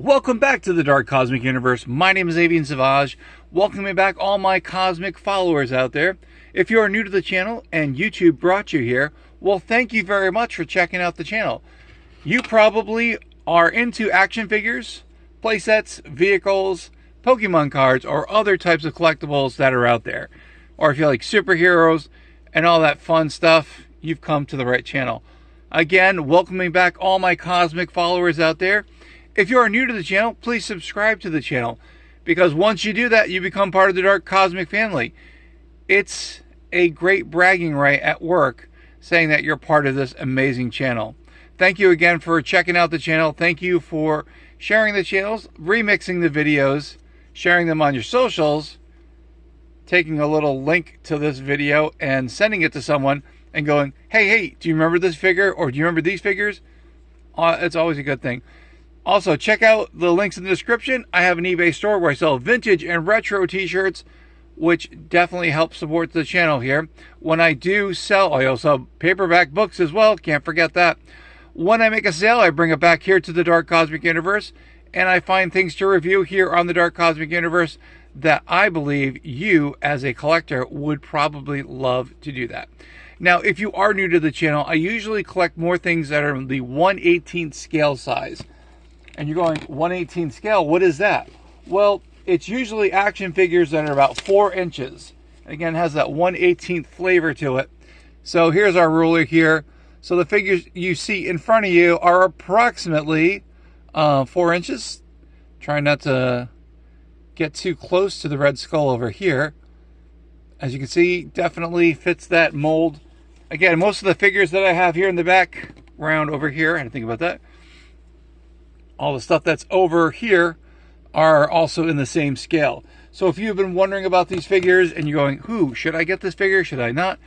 Welcome back to the Dark Cosmic Universe. My name is Avian Savage. Welcoming back all my cosmic followers out there. If you are new to the channel and YouTube brought you here, well, thank you very much for checking out the channel. You probably are into action figures, playsets, vehicles, Pokemon cards, or other types of collectibles that are out there. Or if you like superheroes and all that fun stuff, you've come to the right channel. Again, welcoming back all my cosmic followers out there. If you are new to the channel, please subscribe to the channel, because once you do that, you become part of the Dark Cosmic family. It's a great bragging right at work saying that you're part of this amazing channel. Thank you again for checking out the channel. Thank you for sharing the channels, remixing the videos, sharing them on your socials, taking a little link to this video and sending it to someone and going, hey, do you remember this figure, or do you remember these figures? It's always a good thing. Also, check out the links in the description. I have an eBay store where I sell vintage and retro t-shirts, which definitely helps support the channel here. When I do sell, I also sell paperback books as well. Can't forget that. When I make a sale, I bring it back here to the Dark Cosmic Universe, and I find things to review here on the Dark Cosmic Universe that I believe you, as a collector, would probably love to do that. Now, if you are new to the channel, I usually collect more things that are the 1/18th scale size. And you're going, 1/18 scale, what is that? Well, it's usually action figures that are about 4 inches. Again, it has that 1/18th flavor to it. So here's our ruler here. So the figures you see in front of you are approximately 4 inches. Try not to get too close to the Red Skull over here. As you can see, definitely fits that mold. Again, most of the figures that I have here in the background over here, I had to think about that. All the stuff that's over here are also in the same scale. So if you've been wondering about these figures and you're going, should I get this figure? Should I not?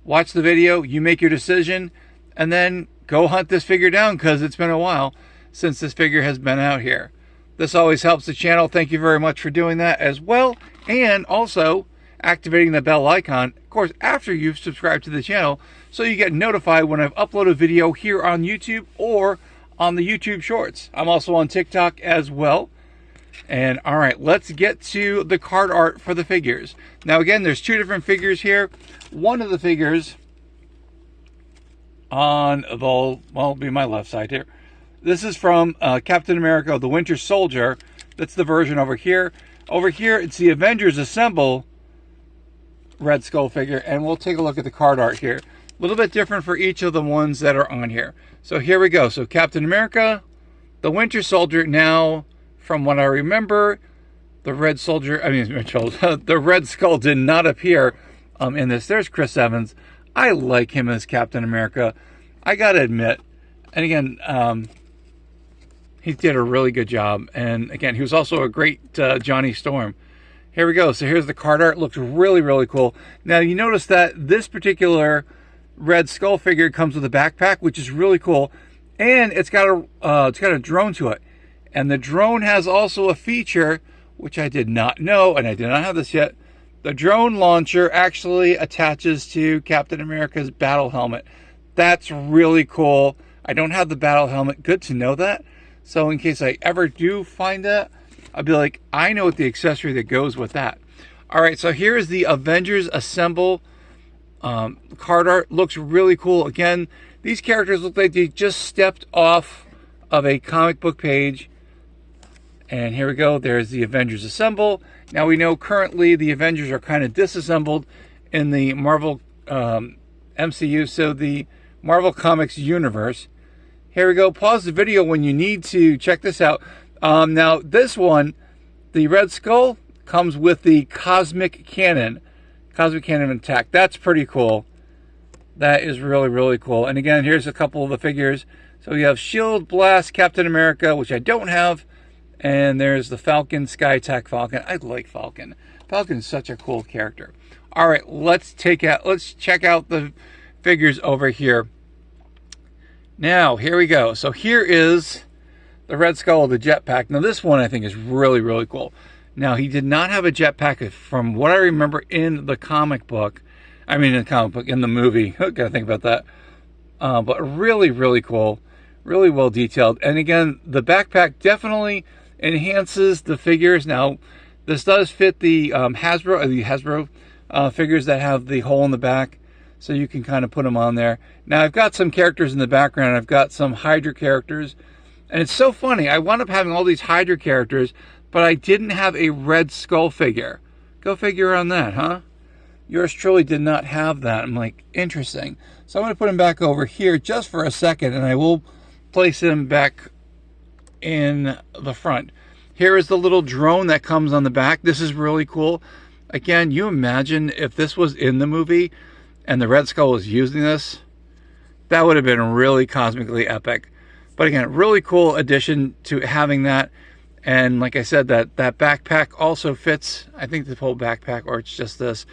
Watch the video, you make your decision, and then go hunt this figure down, because it's been a while since this figure has been out here. This always helps the channel. Thank you very much for doing that as well. And also activating the bell icon, of course, after you've subscribed to the channel, so you get notified when I've uploaded a video here on YouTube or on the YouTube Shorts. I'm also on TikTok as well. And all right, let's get to the card art for the figures. Now again, there's 2 different figures here. One of the figures on the, well, it'll be my left side here. This is from Captain America, the Winter Soldier. That's the version over here. Over here, it's the Avengers Assemble Red Skull figure, and we'll take a look at the card art here. A little bit different for each of the ones that are on here. So here we go. So Captain America, the Winter Soldier. Now, from what I remember, the Red Soldier, the Red Skull did not appear in this. There's Chris Evans. I like him as Captain America, I gotta admit. And again, he did a really good job. And again, he was also a great Johnny Storm. Here we go. So here's the card art. Looks really, really cool. Now you notice that this particular Red Skull figure comes with a backpack, which is really cool, and it's got a drone to it. And the drone has also a feature which I did not know, and I did not have this yet. The drone launcher actually attaches to Captain America's battle helmet. That's really cool. I don't have the battle helmet. Good to know that. So in case I ever do find that, I'll be like, I know what the accessory that goes with that. All right, so here is the Avengers Assemble card art. Looks really cool. Again, these characters look like they just stepped off of a comic book page. And here we go. There's the Avengers Assemble. Now we know currently the Avengers are kind of disassembled in the Marvel MCU, so the Marvel Comics universe. Here we go. Pause the video when you need to check this out. Now this one, the Red Skull, comes with the Cosmic Cannon. Cosmic Cannon intact. That's pretty cool. That is really, really cool. And again, here's a couple of the figures. So we have Shield, Blast, Captain America, which I don't have. And there's the Falcon, Sky Attack Falcon. I like Falcon. Falcon's such a cool character. All right, let's check out the figures over here. Now, here we go. So here is the Red Skull with the jetpack. Now this one I think is really, really cool. Now, he did not have a jetpack from what I remember in the comic book. I mean, in the comic book, in the movie. Gotta think about that. But really, really cool. Really well detailed. And again, the backpack definitely enhances the figures. Now, this does fit the Hasbro figures that have the hole in the back, so you can kind of put them on there. Now, I've got some characters in the background. I've got some Hydra characters, and it's so funny. I wound up having all these Hydra characters, but I didn't have a Red Skull figure. Go figure on that, huh? Yours truly did not have that. I'm like, interesting. So I'm going to put him back over here just for a second, and I will place him back in the front. Here is the little drone that comes on the back. This is really cool. Again, you imagine if this was in the movie and the Red Skull was using this, that would have been really cosmically epic. But again, really cool addition to having that. And like I said, that backpack also fits, I think the whole backpack, or it's just this,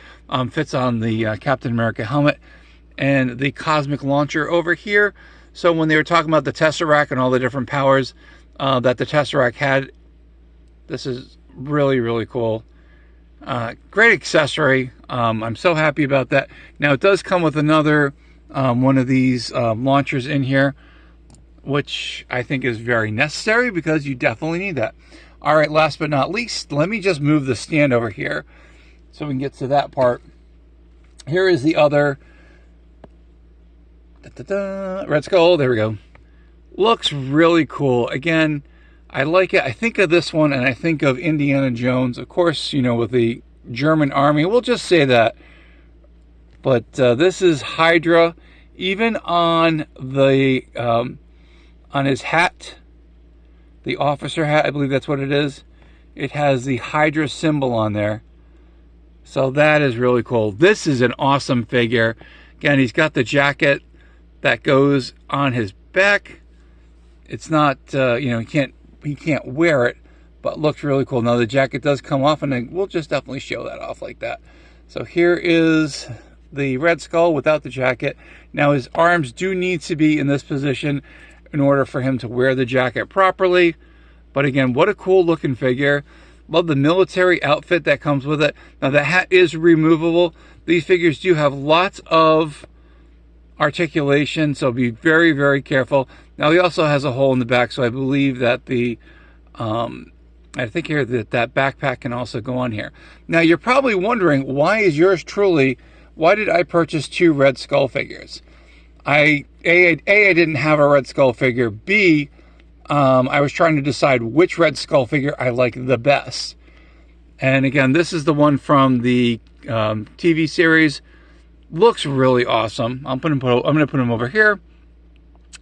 fits on the Captain America helmet. And the cosmic launcher over here. So when they were talking about the Tesseract and all the different powers that the Tesseract had, this is really, really cool. Great accessory. I'm so happy about that. Now, it does come with another one of these launchers in here, which I think is very necessary because you definitely need that. All right, last but not least, let me just move the stand over here so we can get to that part. Here is the other Red Skull. There we go. Looks really cool. Again, I like it. I think of this one and I think of Indiana Jones. Of course, you know, with the German army. We'll just say that. But this is Hydra. Even on the on his hat, the officer hat, I believe that's what it is, it has the Hydra symbol on there. So that is really cool. This is an awesome figure. Again, he's got the jacket that goes on his back. It's not, you know, he can't wear it, but looks really cool. Now the jacket does come off, and we'll just definitely show that off like that. So here is the Red Skull without the jacket. Now his arms do need to be in this position in order for him to wear the jacket properly. But again, what a cool looking figure. Love the military outfit that comes with it. Now the hat is removable. These figures do have lots of articulation, so be very, very careful. Now he also has a hole in the back, so I believe that the I think here that backpack can also go on here. Now you're probably wondering, why is yours truly, why did I purchase 2 Red Skull figures? A, I didn't have a Red Skull figure. B, I was trying to decide which Red Skull figure I like the best. And again, this is the one from the TV series. Looks really awesome. I'm going to put him over here.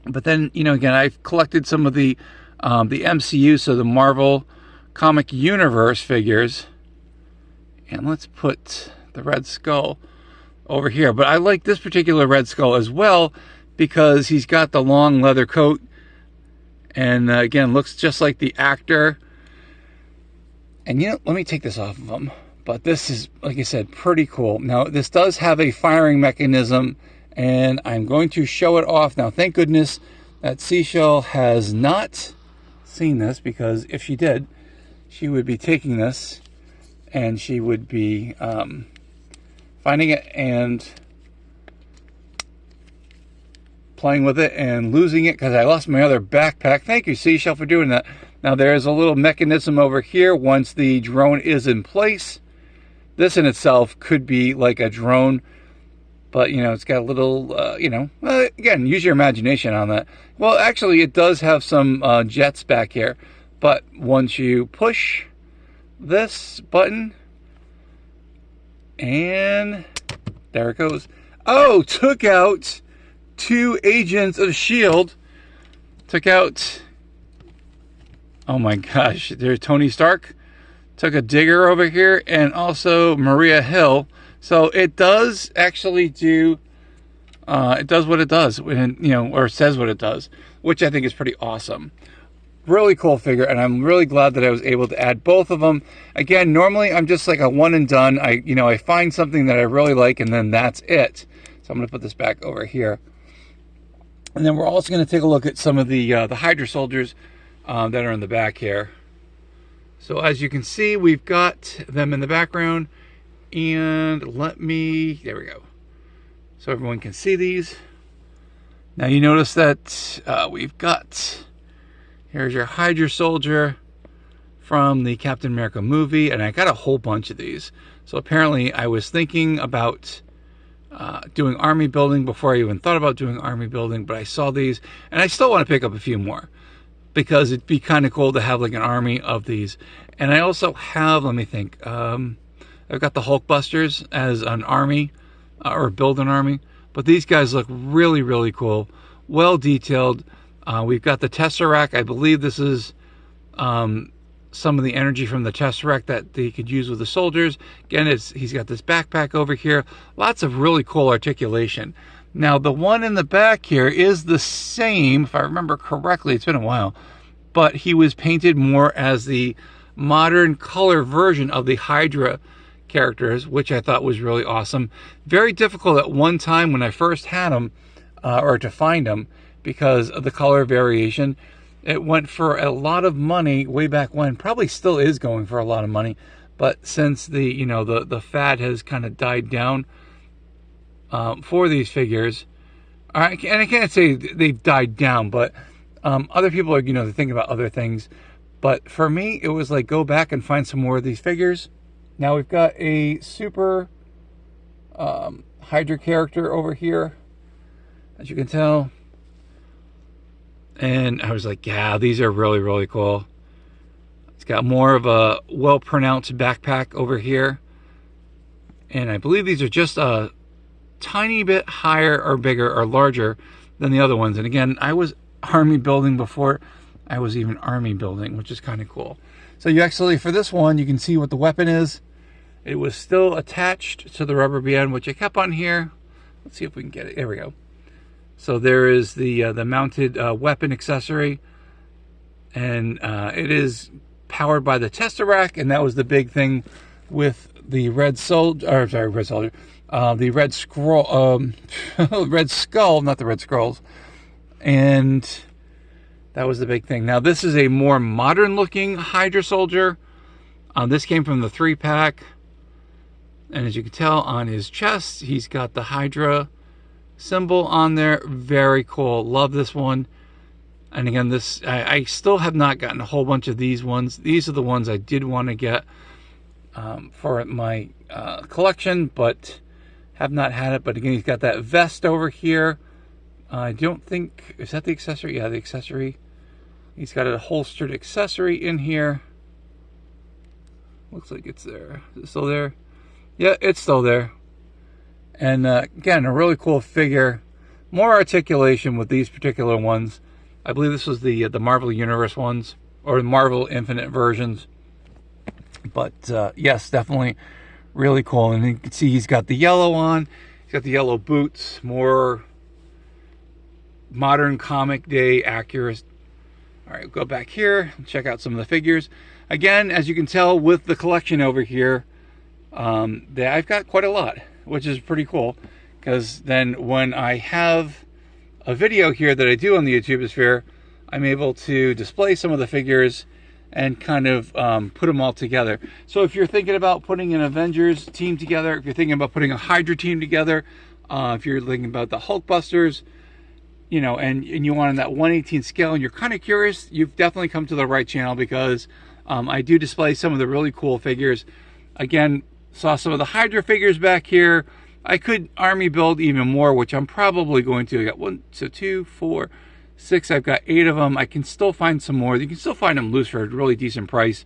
But then, you know, again, I've collected some of the MCU, so the Marvel Comic Universe figures. And let's put the Red Skull over here. But I like this particular Red Skull as well because he's got the long leather coat. And again, looks just like the actor. And you know, let me take this off of him. But this is, like I said, pretty cool. Now, this does have a firing mechanism, and I'm going to show it off. Now, thank goodness that Seashell has not seen this, because if she did, she would be taking this, and she would be finding it and playing with it and losing it because I lost my other backpack. Thank you, Seashell, for doing that. Now, there's a little mechanism over here once the drone is in place. This in itself could be like a drone, but, you know, it's got a little, you know, again, use your imagination on that. Well, actually, it does have some jets back here, but once you push this button, and there it goes. Oh, took out 2 agents of S.H.I.E.L.D. Took out, oh my gosh, there's Tony Stark. Took a digger over here, and also Maria Hill. So it does actually do, it does what it does, and, you know, or says what it does, which I think is pretty awesome. Really cool figure, and I'm really glad that I was able to add both of them. Again, normally I'm just like a one and done. I find something that I really like, and then that's it. So I'm going to put this back over here. And then we're also going to take a look at some of the Hydra soldiers that are in the back here. So as you can see, we've got them in the background, and there we go. So everyone can see these. Now you notice that we've got, here's your Hydra Soldier from the Captain America movie, and I got a whole bunch of these. So apparently I was thinking about doing army building before I even thought about doing army building, but I saw these, and I still want to pick up a few more, because it'd be kind of cool to have like an army of these. And I also have, let me think, I've got the Hulkbusters as an army, or build an army, but these guys look really, really cool, well detailed. We've got the Tesseract. I believe this is some of the energy from the Tesseract that they could use with the soldiers. Again, he's got this backpack over here. Lots of really cool articulation. Now, the one in the back here is the same, if I remember correctly. It's been a while, but he was painted more as the modern color version of the Hydra characters, which I thought was really awesome. Very difficult at one time when I first had them, or to find them, because of the color variation. It went for a lot of money way back when. Probably still is going for a lot of money, but since the the fad has kind of died down for these figures, and I can't say they've died down, but other people are thinking about other things. But for me, it was like, go back and find some more of these figures. Now we've got a super Hydra character over here, as you can tell. And I was like, yeah, these are really, really cool. It's got more of a well-pronounced backpack over here. And I believe these are just a tiny bit higher or bigger or larger than the other ones. And again, I was army building before I was even army building, which is kind of cool. So you actually, for this one, you can see what the weapon is. It was still attached to the rubber band, which I kept on here. Let's see if we can get it. There we go. So there is the mounted weapon accessory, and it is powered by the Tesseract, and that was the big thing with the Red Soldier, the Red Scroll, Red Skull, not the Red Scrolls, and that was the big thing. Now this is a more modern-looking Hydra Soldier. This came from the 3-pack, and as you can tell on his chest, he's got the Hydra symbol on there. Very cool. Love this one. And again, this I still have not gotten a whole bunch of these ones. These are the ones I did want to get for my collection, but have not had it. But again, he's got that vest over here. I don't think, is that the accessory? Yeah, the accessory. He's got a holstered accessory in here. Looks like it's there. Is it still there? Yeah, it's still there. And again, a really cool figure. More articulation with these particular ones. I believe this was the Marvel Universe ones, or the Marvel Infinite versions. But yes, definitely really cool. And you can see he's got the yellow on. He's got the yellow boots. More modern comic day accurate. All right, go back here and check out some of the figures. Again, as you can tell with the collection over here, I've got quite a lot, which is pretty cool, because then when I have a video here that I do on the YouTube sphere, I'm able to display some of the figures and kind of put them all together. So if you're thinking about putting an Avengers team together, if you're thinking about putting a Hydra team together, if you're thinking about the Hulkbusters, and you want on that 1/18 scale, and you're kind of curious, you've definitely come to the right channel, because I do display some of the really cool figures. Again, saw some of the Hydra figures back here. I could army build even more, which I'm probably going to. I got 1, 2, 4, 6. I've got 8 of them. I can still find some more. You can still find them loose for a really decent price.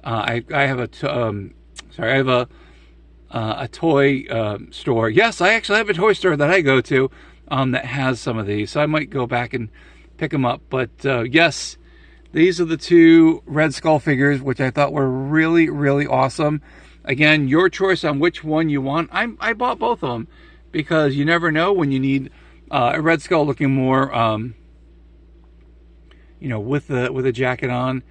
I have a toy store. Yes, I actually have a toy store that I go to that has some of these. So I might go back and pick them up. But yes, these are the 2 Red Skull figures, which I thought were really, really awesome. Again, your choice on which one you want. I bought both of them, because you never know when you need a Red Skull looking more, with a jacket on,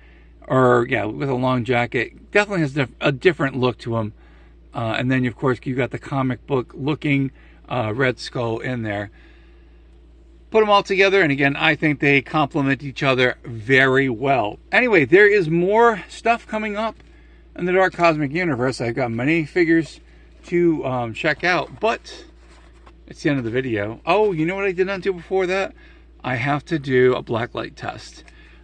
or yeah, with a long jacket. Definitely has a different look to him. And then of course you got the comic book looking Red Skull in there. Put them all together, and again, I think they complement each other very well. Anyway, there is more stuff coming up in the Dark Cosmic Universe. I've got many figures to check out, but it's the end of the video. Oh, you know what I did not do before that? I have to do a blacklight test.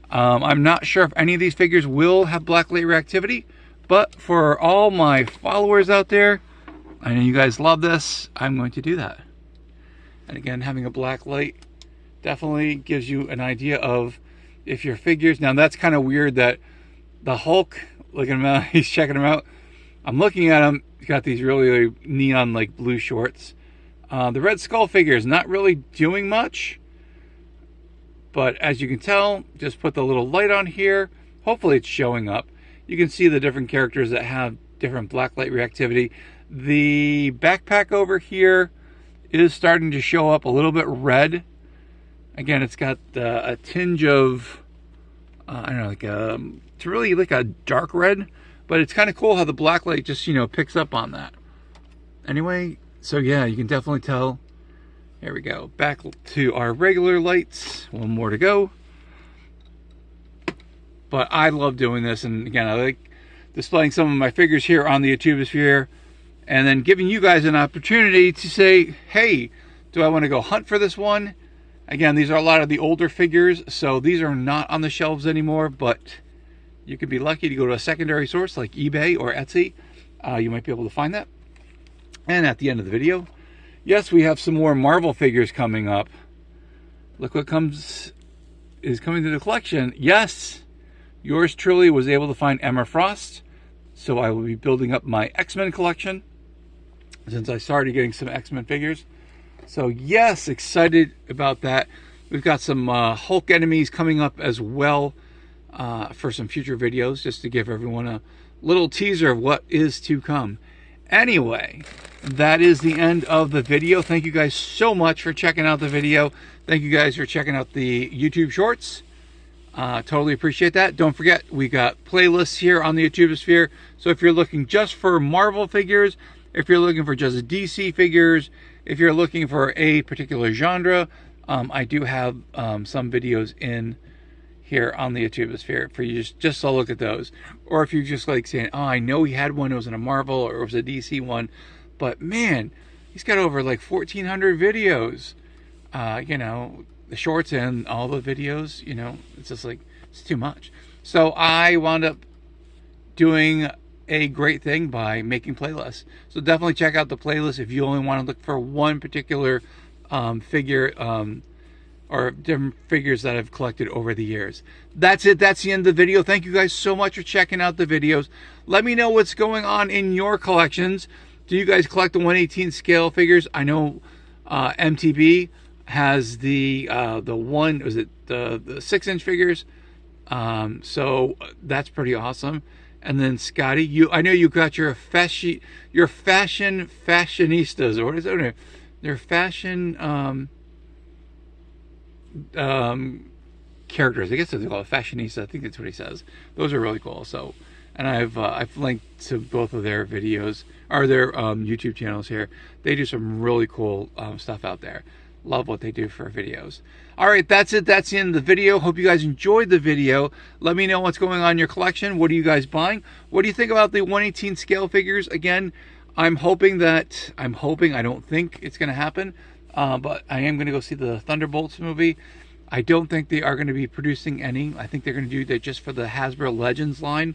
I'm not sure if any of these figures will have blacklight reactivity, but for all my followers out there, I know you guys love this, I'm going to do that. And again, having a black light definitely gives you an idea of if your figures... Now that's kind of weird that the Hulk, look at him out, he's checking him out. I'm looking at him, he's got these really neon like blue shorts. The Red Skull figure is not really doing much, but as you can tell, just put the little light on here. Hopefully it's showing up. You can see the different characters that have different black light reactivity. The backpack over here is starting to show up a little bit red. Again, it's got a tinge of, I don't know, like it's really like a dark red, but it's kind of cool how the black light just, you know, picks up on that. Anyway, so yeah, you can definitely tell. There we go. Back to our regular lights. One more to go. But I love doing this, and again, I like displaying some of my figures here on the Atubosphere, and then giving you guys an opportunity to say, hey, do I want to go hunt for this one? Again, these are a lot of the older figures, so these are not on the shelves anymore, but you could be lucky to go to a secondary source like eBay or Etsy. You might be able to find that. And at the end of the video, yes, we have some more Marvel figures coming up. Look what is coming to the collection. Yes, yours truly was able to find Emma Frost, so I will be building up my X-Men collection since I started getting some X-Men figures. So yes, excited about that. We've got some Hulk enemies coming up as well for some future videos, just to give everyone a little teaser of what is to come. Anyway, that is the end of the video. Thank you guys so much for checking out the video. Thank you guys for checking out the YouTube shorts. Totally appreciate that. Don't forget, we got playlists here on the Atubosphere. So if you're looking just for Marvel figures, if you're looking for just DC figures, if you're looking for a particular genre, I do have some videos in here on the Atubosphere for you just to look at those. Or if you just like saying, oh, I know he had one, it was in a Marvel or it was a DC one, but man, he's got over like 1,400 videos. You know, the shorts and all the videos, you know, it's just like, it's too much. So I wound up doing a great thing by making playlists. So definitely check out the playlist if you only want to look for one particular figure or different figures that I've collected over the years. That's it. That's the end of the video. Thank you guys so much for checking out the videos. Let me know what's going on in your collections. Do you guys collect the 1/18 scale figures? I know MTB has the 6-inch figures. So that's pretty awesome. And then Scotty, I know you got your fashion fashionistas, or what is it? They're fashion characters. I guess they're called fashionista. I think that's what he says. Those are really cool. So, and I've linked to both of their videos or their YouTube channels here. They do some really cool stuff out there. Love what they do for videos. All right, that's it. That's the end of the video. Hope you guys enjoyed the video. Let me know what's going on in your collection. What are you guys buying? What do you think about the 1/18 scale figures? Again, I don't think it's going to happen, but I am going to go see the Thunderbolts movie. I don't think they are going to be producing any. I think they're going to do that just for the Hasbro Legends line,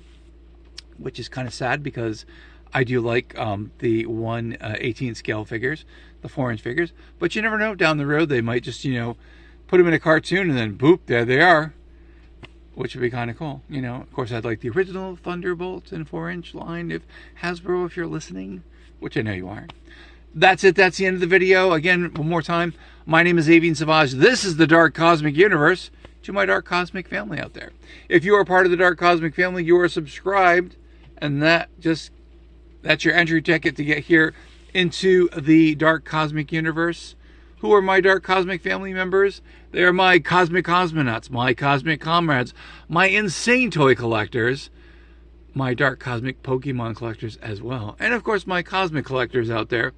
which is kind of sad because I do like the 1/18 scale figures, the 4-inch figures. But you never know, down the road they might just, you know, put them in a cartoon and then boop, there they are, which would be kind of cool. You know, of course, I'd like the original Thunderbolts and 4-inch line. If Hasbro, if you're listening, which I know you are. That's it. That's the end of the video. Again, one more time, my name is Avian Savage. This is the Dark Cosmic Universe. To my Dark Cosmic family out there, if you are part of the Dark Cosmic family, you are subscribed, and that's your entry ticket to get here into the Dark Cosmic Universe. Who are my Dark Cosmic family members? They are my Cosmic Cosmonauts, my Cosmic Comrades, my Insane Toy Collectors, my Dark Cosmic Pokemon Collectors as well, and of course my Cosmic Collectors out there.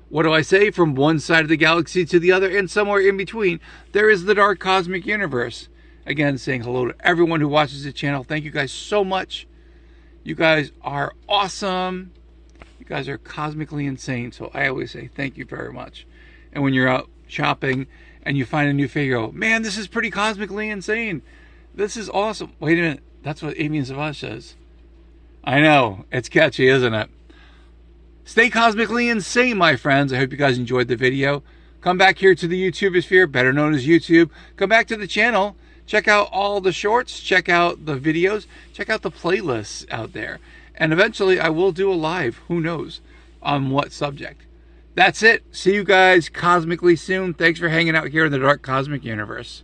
What do I say? From one side of the galaxy to the other, and somewhere in between, there is the Dark Cosmic Universe. Again, saying hello to everyone who watches the channel. Thank you guys so much. You guys are awesome. You guys are cosmically insane, so I always say thank you very much. and when you're out shopping and you find a new figure, you go, man, this is pretty cosmically insane. This is awesome. Wait a minute. That's what Avian Savage says. I know. It's catchy, isn't it? Stay cosmically insane, my friends. I hope you guys enjoyed the video. Come back here to the YouTubosphere, better known as YouTube. Come back to the channel. Check out all the shorts. Check out the videos. Check out the playlists out there. And eventually I will do a live, who knows, on what subject. That's it. See you guys cosmically soon. Thanks for hanging out here in the Dark Cosmic Universe.